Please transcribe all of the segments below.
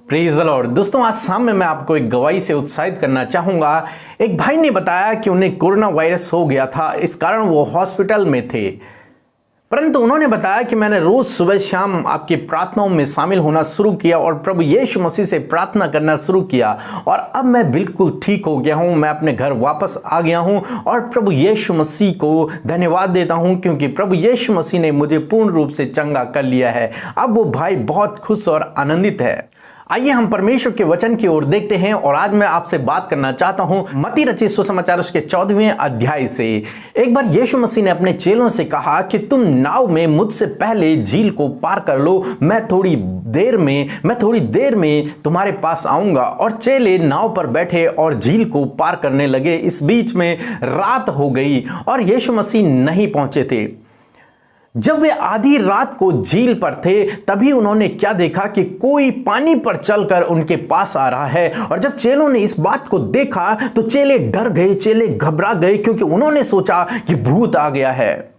Praise the Lord. दोस्तों, आज शाम में मैं आपको एक गवाही से उत्साहित करना चाहूंगा। एक भाई ने बताया कि उन्हें कोरोना वायरस हो गया था, इस कारण वो हॉस्पिटल में थे। परंतु उन्होंने बताया कि मैंने रोज सुबह शाम आपकी प्रार्थनाओं में शामिल होना शुरू किया और प्रभु यीशु मसीह से प्रार्थना करना शुरू किया और अब मैं बिल्कुल ठीक हो गया हूं। मैं अपने घर वापस आ गया हूं और प्रभु यीशु मसीह को धन्यवाद देता हूं क्योंकि प्रभु यीशु मसीह ने मुझे पूर्ण रूप से चंगा कर लिया है। अब वो भाई बहुत खुश और आनंदित है। आइए हम परमेश्वर के वचन की ओर देखते हैं और आज मैं आपसे बात करना चाहता हूं मत्ती रचित सुसमाचार उसके 14वें अध्याय से। एक बार यीशु मसीह ने अपने चेलों से कहा कि तुम नाव में मुझसे पहले झील को पार कर लो, मैं थोड़ी देर में तुम्हारे पास आऊंगा। और चेले नाव पर बैठे और झील को पार करने लगे। इस बीच में रात हो गई और यीशु मसीह नहीं पहुंचे थे। जब वे आधी रात को झील पर थे तभी उन्होंने क्या देखा कि कोई पानी पर चलकर उनके पास आ रहा है। और जब चेलों ने इस बात को देखा तो चेले डर गए, चेले घबरा गए क्योंकि उन्होंने सोचा कि भूत आ गया है।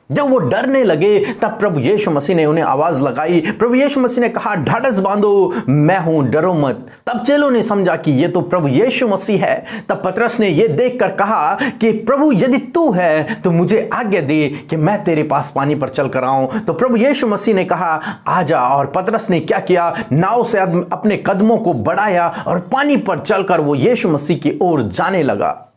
जब वो डरने लगे तब प्रभु यीशु मसीह ने उन्हें आवाज लगाई। प्रभु यीशु मसीह ने कहा, ढाढ़स बांधो, मैं हूं, डरो मत। तब चेलों ने समझा कि ये तो प्रभु यीशु मसीह है। तब पतरस ने ये देखकर कहा कि प्रभु यदि तू है तो मुझे आज्ञा दे कि मैं तेरे पास पानी पर चल कर आऊं। तो प्रभु यीशु मसीह ने कहा, आजा। और पतरस ने क्या किया, नाव से अपने कदमों को बढ़ाया और पानी पर चलकर वो यीशु मसीह की ओर जाने लगा।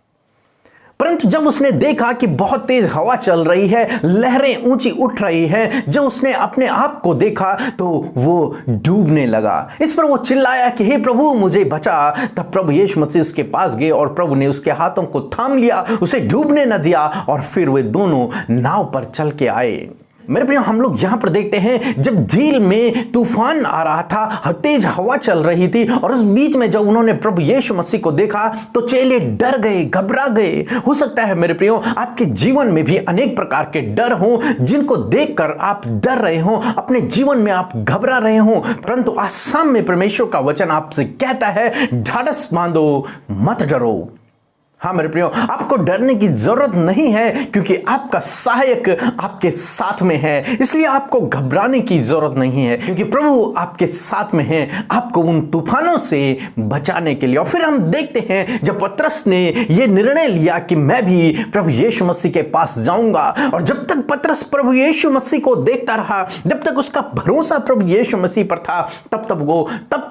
परंतु जब उसने देखा कि बहुत तेज हवा चल रही है, लहरें ऊंची उठ रही हैं, जब उसने अपने आप को देखा तो वो डूबने लगा। इस पर वो चिल्लाया कि हे प्रभु मुझे बचा। तब प्रभु यीशु मसीह उसके पास गए और प्रभु ने उसके हाथों को थाम लिया, उसे डूबने न दिया और फिर वे दोनों नाव पर चल के आए। मेरे प्रिय, हम लोग यहां पर देखते हैं जब झील में तूफान आ रहा था, तेज हवा चल रही थी और उस बीच में जब उन्होंने प्रभु यीशु मसीह को देखा तो चेले डर गए, घबरा गए। हो सकता है मेरे प्रियो आपके जीवन में भी अनेक प्रकार के डर हों जिनको देखकर आप डर रहे हो, अपने जीवन में आप घबरा रहे हो। परंतु आज शाम में परमेश्वर का वचन आपसे कहता है, ढाढ़स बांधो, मत डरो। हाँ मेरे प्रियो, आपको डरने की जरूरत नहीं है क्योंकि आपका सहायक आपके साथ में है। इसलिए आपको घबराने की जरूरत नहीं है क्योंकि प्रभु आपके साथ में है, आपको उन तूफानों से बचाने के लिए। और फिर हम देखते हैं जब पतरस ने यह निर्णय लिया कि मैं भी प्रभु यीशु मसीह के पास जाऊंगा। और जब तक पतरस प्रभु यीशु मसीह को देखता रहा, जब तक उसका भरोसा प्रभु यीशु मसीह पर था, तब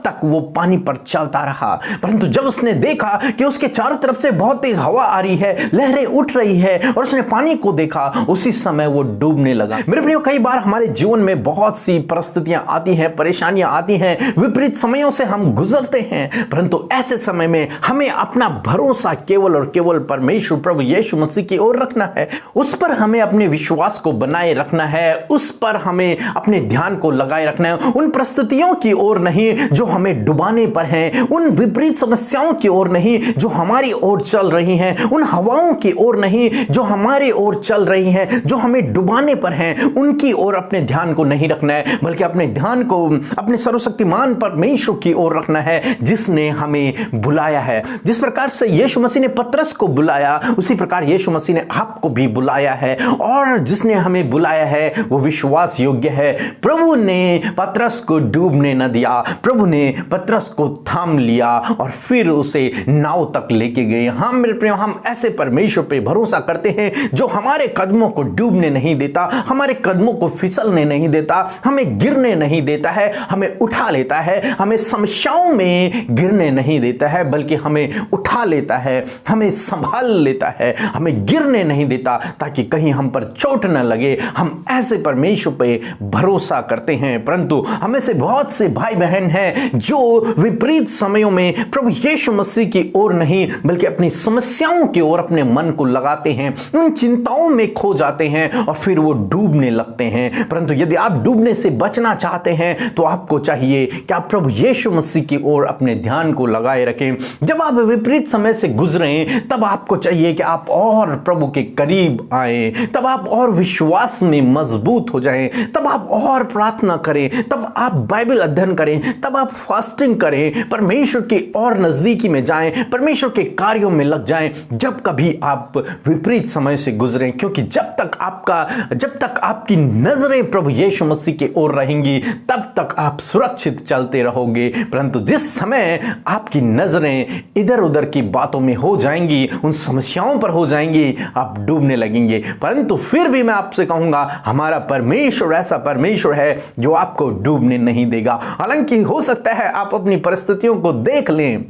तक वो पानी पर चलता रहा। परंतु जब उसने देखा कि उसके चारों तरफ से बहुत तेज हवा आ रही है, लहरें उठ रही है और उसने पानी को देखा, उसी समय वो डूबने लगा। मेरे प्रियो, कई बार हमारे जीवन में बहुत सी परिस्थितियां आती हैं, परेशानियां आती हैं, विपरीत समयों से हम गुजरते हैं। परंतु ऐसे समय में हमें अपना भरोसा केवल और केवल परमेश्वर प्रभु यीशु मसीह की ओर रखना है। उस पर हमें अपने विश्वास को बनाए रखना है, उस पर हमें अपने ध्यान को लगाए रखना है। उन परिस्थितियों की ओर नहीं जो हमें डुबाने पर हैं, उन विपरीत समस्याओं की ओर नहीं जो हमारी ओर चल रही हैं, उन हवाओं की ओर नहीं जो हमारी ओर चल रही हैं, जो हमें डुबाने पर हैं, उनकी ओर अपने ध्यान को नहीं रखना है, बल्कि अपने ध्यान को अपने सर्वशक्तिमान परमेश्वर की ओर रखना है जिसने हमें बुलाया है। जिस प्रकार से यीशु मसीह ने पतरस को बुलाया, उसी प्रकार यीशु मसीह ने आपको भी बुलाया है। और जिसने हमें बुलाया है वो विश्वास योग्य है। प्रभु ने पतरस को डूबने न दिया, प्रभु ने पतरस को थाम लिया और फिर उसे नाव तक लेके गए। हम मेरे प्रिय, हम ऐसे परमेश्वर पे भरोसा करते हैं जो हमारे कदमों को डूबने नहीं देता, हमारे कदमों को फिसलने नहीं देता, हमें गिरने नहीं देता है, हमें उठा लेता है, हमें समस्याओं में गिरने नहीं देता है, बल्कि हमें उठा लेता है, हमें संभाल लेता है, हमें गिरने नहीं देता ताकि कहीं हम पर चोट न लगे। हम ऐसे परमेश्वर पे भरोसा करते हैं। परंतु हमें से बहुत से भाई बहन हैं जो विपरीत समयों में प्रभु यीशु मसीह की ओर नहीं बल्कि अपनी समस्याओं की ओर अपने मन को लगाते हैं, उन चिंताओं में खो जाते हैं और फिर वो डूबने लगते हैं। परंतु यदि आप डूबने से बचना चाहते हैं तो आपको चाहिए कि आप प्रभु यीशु मसीह की ओर अपने ध्यान को लगाए रखें। जब आप विपरीत समय से गुजरें तब आपको चाहिए कि आप और प्रभु के करीब आए, तब आप और विश्वास में मजबूत हो जाएं, तब आप और प्रार्थना करें, तब आप बाइबल अध्ययन करें, तब आप फास्टिंग करें, परमेश्वर की और नजदीकी में जाएं, परमेश्वर के कार्यों में लग जाएं जब कभी आप विपरीत समय से गुजरें, क्योंकि जब तक आपकी नजरें प्रभु यीशु मसीह की ओर रहेंगी तब तक आप सुरक्षित चलते रहोगे। परंतु जिस समय आपकी नजरें इधर उधर की बातों में हो जाएंगी, उन समस्याओं पर हो जाएंगी, आप डूबने लगेंगे। परंतु फिर भी मैं आपसे कहूंगा, हमारा परमेश्वर ऐसा परमेश्वर है जो आपको डूबने नहीं देगा। हालांकि हो सकता है आप अपनी परिस्थितियों को देख लें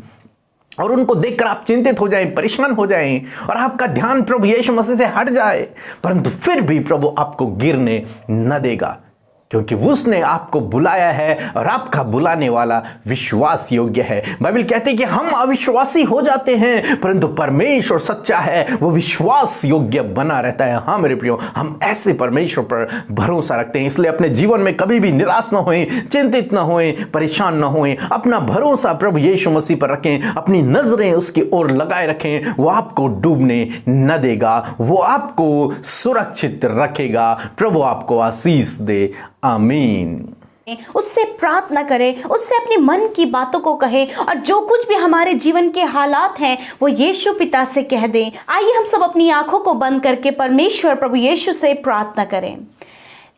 और उनको देखकर आप चिंतित हो जाएं, परेशान हो जाएं और आपका ध्यान प्रभु यीशु मसीह से हट जाए, परंतु फिर भी प्रभु आपको गिरने न देगा, क्योंकि उसने आपको बुलाया है और आपका बुलाने वाला विश्वास योग्य है। बाइबल कहती है कि हम अविश्वासी हो जाते हैं परंतु परमेश्वर सच्चा है, वो विश्वास योग्य बना रहता है। हाँ मेरे प्रियो, हम ऐसे परमेश्वर पर भरोसा रखते हैं, इसलिए अपने जीवन में कभी भी निराश न होएं, चिंतित न होएं, परेशान न होएं। अपना भरोसा प्रभु यीशु मसीह पर रखें, अपनी नजरें उसकी ओर लगाए रखें। वो आपको डूबने न देगा, वो आपको सुरक्षित रखेगा। प्रभु आपको आशीष दे। आमीन। उससे प्रार्थना करें, उससे अपनी मन की बातों को कहें और जो कुछ भी हमारे जीवन के हालात हैं वो यीशु पिता से कह दें। आइए हम सब अपनी आंखों को बंद करके परमेश्वर प्रभु यीशु से प्रार्थना करें।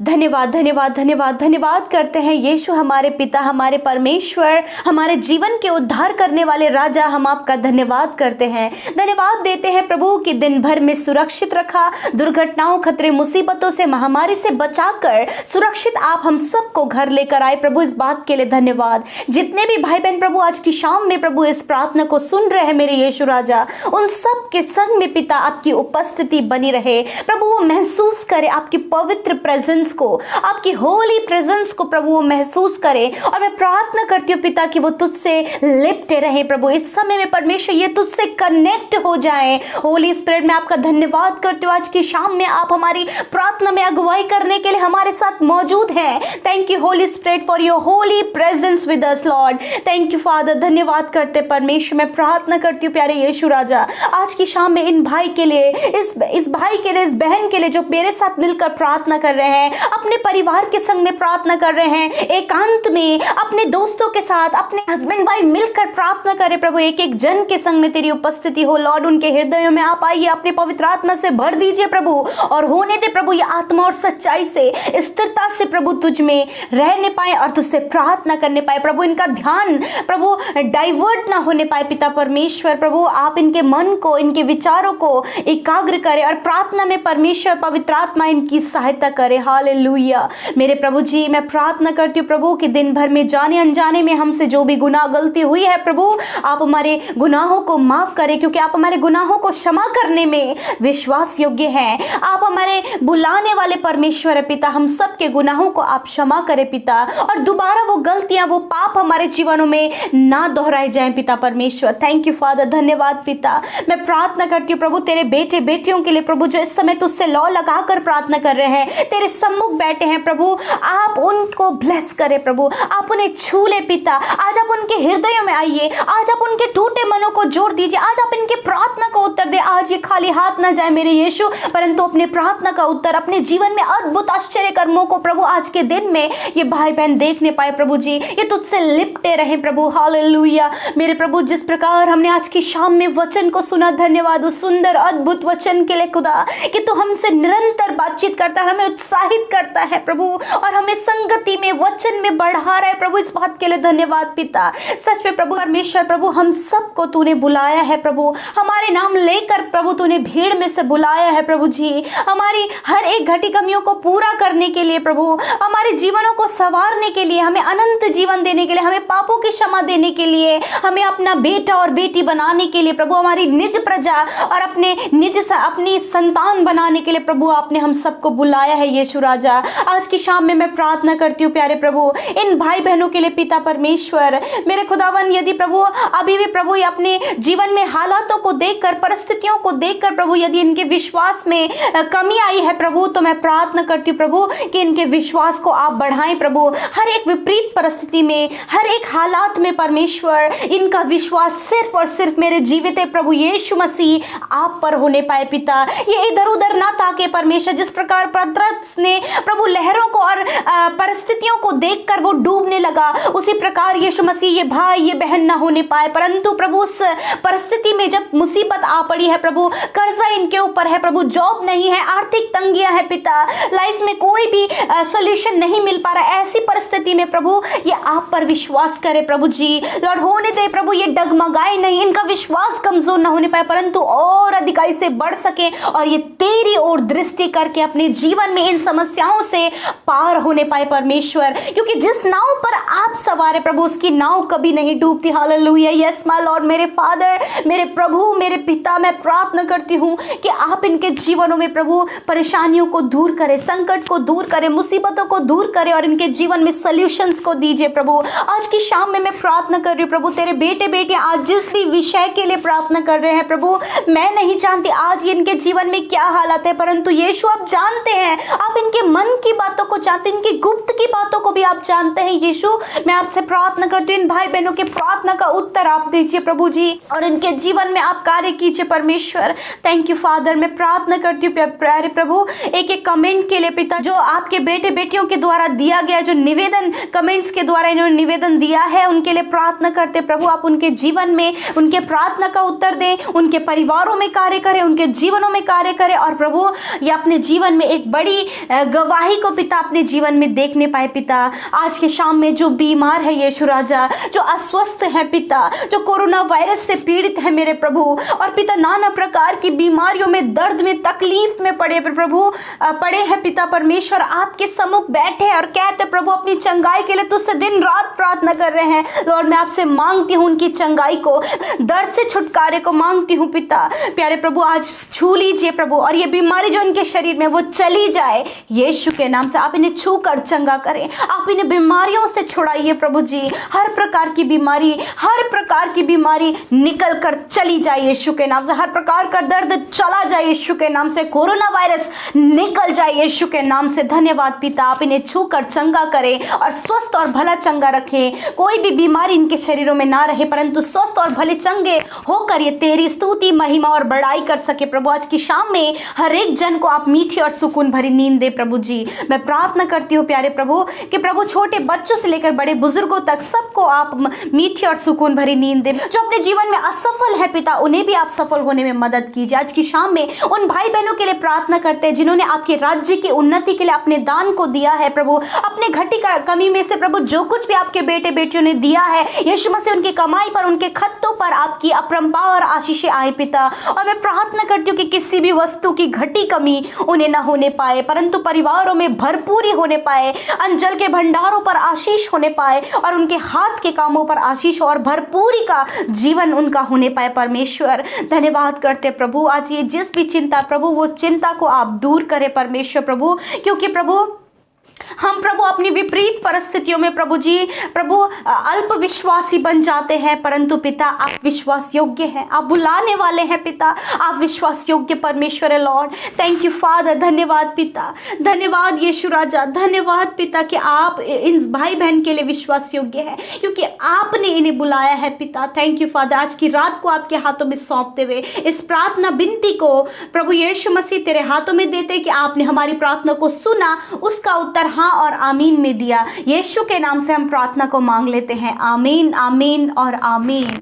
धन्यवाद धन्यवाद धन्यवाद धन्यवाद करते हैं यीशु, हमारे पिता, हमारे परमेश्वर, हमारे जीवन के उद्धार करने वाले राजा। हम आपका धन्यवाद करते हैं, धन्यवाद देते हैं प्रभु कि दिन भर में सुरक्षित रखा, दुर्घटनाओं, खतरे, मुसीबतों से, महामारी से बचाकर सुरक्षित आप हम सबको घर लेकर आए। प्रभु इस बात के लिए धन्यवाद। जितने भी भाई बहन प्रभु आज की शाम में प्रभु इस प्रार्थना को सुन रहे हैं मेरे यीशु राजा, उन सब के संग में पिता आपकी उपस्थिति बनी रहे। प्रभु वो महसूस करे आपकी पवित्र प्रेजेंस को, आपकी होली प्रेजेंस को प्रभु वो महसूस करें। और मैं प्रार्थना करती हूँ पिता कि वो तुझसे लिपटे रहे प्रभु। इस समय में परमेश्वर ये तुझसे कनेक्ट हो जाए। होली स्पिरिट, मैं आपका धन्यवाद करती हूँ आज की शाम में आप हमारी प्रार्थना में अगुवाई करने के लिए हमारे साथ मौजूद हैं। Thank you Holi spirit for your Holi presence with us Lord. Thank you father. धन्यवाद करते परमेश्वर। मैं प्रार्थना करती हूँ प्यारे यीशु राजा, आज की शाम में इन भाई के लिए, इस भाई के लिए, इस बहन के लिए जो मेरे साथ मिलकर प्रार्थना कर रहे हैं, अपने परिवार के संग में प्रार्थना कर रहे हैं, एकांत में अपने दोस्तों के साथ, अपने हस्बैंड वाइफ मिलकर प्रार्थना करें प्रभु। एक एक जन के संग में तेरी उपस्थिति हो लॉर्ड। उनके हृदयों में आप आइए, अपने पवित्र आत्मा से भर दीजिए प्रभु और होने दे प्रभु ये आत्मा और सच्चाई से, स्थिरता से प्रभु तुझ में रहने पाए और तुझसे प्रार्थना करने पाए प्रभु। इनका ध्यान प्रभु डाइवर्ट ना होने पाए पिता परमेश्वर। प्रभु आप इनके मन को, इनके विचारों को एकाग्र करें और प्रार्थना में परमेश्वर पवित्र आत्मा इनकी सहायता करे। हालेलुया। मेरे प्रभु जी, मैं प्रार्थना करती हूँ प्रभु कि दिन भर में जाने अनजाने में हमसे जो भी गुनाह गलती हुई है प्रभु, आप हमारे गुनाहों को माफ करें, क्योंकि आप हमारे गुनाहों को क्षमा करने में विश्वास योग्य हैं। आप हमारे बुलाने वाले परमेश्वर है पिता। हम सब के गुनाहों को आप क्षमा करें पिता, और दोबारा वो गलतियां, वो पाप हमारे जीवनों में ना दोहराए जाएं पिता परमेश्वर। Thank you father. धन्यवाद पिता। मैं प्रार्थना करती हूँ प्रभु तेरे बेटे बेटियों के लिए प्रभु, जो इस समय तुझसे लौ लगाकर प्रार्थना कर रहे हैं, तेरे सम्मुख बैठे हैं प्रभु। आप उनको ब्लेस करें प्रभु, आप उन्हें छू ले पिता। आज आप उनके हृदयों में आइए, आज आप उनके टूटे मनों को जोड़ दीजिए, आज आप इनके प्रार्थना को उत्तर दे। आज ये खाली हाथ ना जाए मेरे यीशु, परंतु अपने प्रार्थना का उत्तर, अपने जीवन में अद्भुत आश्चर्य कर्मों को प्रभु आज के दिन में ये भाई बहन देखने पाए प्रभु जी। ये तुझसे लिपटे रहे प्रभु। हालेलुया। मेरे प्रभु, जिस प्रकार हमने आज की शाम में वचन को सुना, धन्यवाद उस सुंदर अद्भुत वचन के लिए खुदा, कि तू हमसे निरंतर बातचीत करता है, हमें उत्साहित करता है प्रभु और हमें संगति में, वचन में बढ़ा रहा है प्रभु। इस बात के लिए धन्यवाद पिता। सच में प्रभु परमेश्वर प्रभु, हम सबको तूने बुलाया है प्रभु, हमारे नाम लेकर प्रभु तूने भीड़ में से बुलाया है प्रभु जी। हमारी हर एक घटी कमियों को पूरा करने के लिए प्रभु, हमारे जीवनों को संवारने के लिए, हमें अनंत जीवन देने के लिए, हमें पापों की क्षमा देने के लिए, हमें अपना बेटा और बेटी बनाने के लिए प्रभु, हमारी निज प्रजा और अपनी संतान बनाने के लिए प्रभु आपने हम सबको बुलाया है यीशु राजा। आज की शाम में मैं प्रार्थना करती हूँ प्यारे प्रभु इन भाई बहनों के लिए पिता परमेश्वर। मेरे खुदावन, यदि प्रभु अभी भी प्रभु अपने जीवन में हालातों को देखकर, परिस्थितियों को देखकर प्रभु यदि इनके विश्वास में कमी आई है प्रभु, तो मैं प्रार्थना करती हूँ प्रभु कि इनके विश्वास को आप बढ़ाएं प्रभु। हर एक विपरीत परिस्थिति में, हर एक हालात में परमेश्वर इनका विश्वास सिर्फ और सिर्फ मेरे जीवित प्रभु यीशु मसीह आप पर होने पाए पिता। ये इधर उधर ना ताके परमेश्वर। जिस प्रकार पतरस ने में प्रभु लहरों को और परिस्थितियों को देखकर वो डूबने लगा, उसी प्रकार यीशु मसीह ये भाई ये बहन ना होने पाए। परंतु प्रभु उस परिस्थिति में जब मुसीबत आ पड़ी है प्रभु, कर्जा इनके ऊपर है प्रभु, जॉब नहीं है, आर्थिक तंगियां है पिता, लाइफ में कोई भी सॉल्यूशन नहीं मिल पा रहा, ऐसी परिस्थिति में प्रभु ये आप पर विश्वास करे प्रभु जी। लॉर्ड होने दे प्रभु, ये डगमगाए नहीं, इनका विश्वास कमजोर ना होने पाए, परंतु और अधिकाई से बढ़ सके और ये तेरी ओर दृष्टि करके अपने जीवन में इन समस्याओं से पार होने पाए परमेश्वर। क्योंकि जिस नाव पर आप सवार है प्रभु, उसकी नाव कभी नहीं डूबती। हालेलुया, यस माय लॉर्ड, मेरे फादर, मेरे प्रभु, मेरे पिता, मैं प्रार्थना करती हूँ कि आप इनके जीवनों में प्रभु परेशानियों को दूर करें, संकट को दूर करें, मुसीबतों को दूर करें और इनके जीवन में सॉल्यूशंस को दीजिए प्रभु। आज की शाम में मैं प्रार्थना कर रही हूँ प्रभु, तेरे बेटे बेटियां आज जिस भी विषय के लिए प्रार्थना कर रहे हैं प्रभु, मैं नहीं जानती आज इनके जीवन में क्या हालत है, परंतु यीशु आप जानते हैं, आप इनके मन की बातों को जानते हैं, इनकी गुप्त की बातों को भी आप जानते हैं। यीशु मैं आपसे प्रार्थना करती हूँ, इन भाई बहनों के प्रार्थना का उत्तर आप दीजिए प्रभु जी और इनके जीवन में आप कार्य कीजिए परमेश्वर। Thank you father. मैं प्रार्थना करती हूँ प्यारे प्रभु एक एक कमेंट के लिए पिता, जो आपके बेटे बेटियों के द्वारा दिया गया, जो निवेदन कमेंट्स के द्वारा इन्होंने निवेदन दिया है, उनके लिए प्रार्थना करते प्रभु, आप उनके जीवन में उनके प्रार्थना का उत्तर दें, उनके परिवारों में कार्य करें, उनके जीवनों में कार्य करें और प्रभु ये अपने जीवन में एक बड़ी गवाही को पिता अपने जीवन में देखने पाए पिता। आज के शाम में जो बीमार है यीशु राजा, जो अस्वस्थ है पिता, जो कोरोना वायरस से पीड़ित है मेरे प्रभु, और पिता नाना प्रकार की बीमारियों में, दर्द में, तकलीफ में पड़े प्रभु पड़े हैं पिता परमेश्वर, आपके सम्मुख बैठे और कहते प्रभु अपनी चंगाई के लिए तुझसे दिन रात प्रार्थना कर रहे हैं। लॉर्ड मैं आपसे मांगती हूँ उनकी चंगाई को, दर्द से छुटकारे को मांगती हूँ पिता। प्यारे प्रभु आज छू लीजिए प्रभु और ये बीमारी जो इनके शरीर में वो चली जाए यीशु के नाम से। आप इन्हें छू कर चंगा करें, आप इन्हें बीमारियों से छुड़ाइए प्रभु जी। हर प्रकार की बीमारी, हर प्रकार की बीमारी निकल कर चली जाए यीशु के नाम से, हर प्रकार का दर्द चला जाए यीशु के नाम से, कोरोना वायरस निकल जाए यीशु के नाम से। धन्यवाद पिता, आप इन्हें छू कर चंगा करें और स्वस्थ और भला चंगा रखें। कोई भी बीमारी इनके शरीरों में ना रहे, परंतु स्वस्थ और भले चंगे होकर ये तेरी स्तुति महिमा और बड़ाई कर सके प्रभु। आज की शाम में हर एक जन को आप मीठी और सुकून भरी नींद दे प्रभु जी। मैं प्रार्थना करती हूँ प्यारे प्रभु कि प्रभु छोटे बच्चों से लेकर बड़े बुजुर्गों तक सबको आप मीठी और सुकून भरी नींद दे। जो अपने जीवन में असफल है पिता, उन्हें भी आप सफल होने में मदद कीजिए। आज की शाम में उन भाई बहनों के लिए प्रार्थना करते हैं जिन्होंने आपके राज्य की उन्नति के लिए अपने दान को दिया है प्रभु, अपने घटी कमी में से प्रभु जो कुछ भी आपके बेटे बेटियों ने दिया है यीशु मसीह उनकी कमाई पर, उनके खत्तों पर आपकी अपरंपार आशीषें आए पिता। और मैं प्रार्थना करती हूँ कि किसी भी वस्तु की घटी कमी उन्हें न होने पाए, परंतु परिवारों में भरपूरी होने पाए, अंजल के भंडारों पर आशीष होने पाए और उनके हाथ के कामों पर आशीष और भरपूरी का जीवन उनका होने पाए परमेश्वर। धन्यवाद करते प्रभु, आज ये जिस भी चिंता प्रभु, वो चिंता को आप दूर करें परमेश्वर प्रभु, क्योंकि प्रभु हम प्रभु अपनी विपरीत परिस्थितियों में प्रभु जी प्रभु अल्प विश्वासी बन जाते हैं, परंतु पिता आप विश्वास योग्य हैं, आप बुलाने वाले हैं पिता, आप विश्वास योग्य परमेश्वर है लॉर्ड। थैंक यू फादर, धन्यवाद पिता, धन्यवाद यीशु राजा, धन्यवाद पिता कि आप इन भाई बहन के लिए विश्वास योग्य है क्योंकि आपने इन्हें बुलाया है पिता। थैंक यू फादर, आज की रात को आपके हाथों में सौंपते हुए इस प्रार्थना विनती को प्रभु यीशु मसीह तेरे हाथों में देते कि आपने हमारी प्रार्थना को सुना, उसका उत्तर हाँ और आमीन में दिया। यीशु के नाम से हम प्रार्थना को मांग लेते हैं, आमीन, आमीन और आमीन।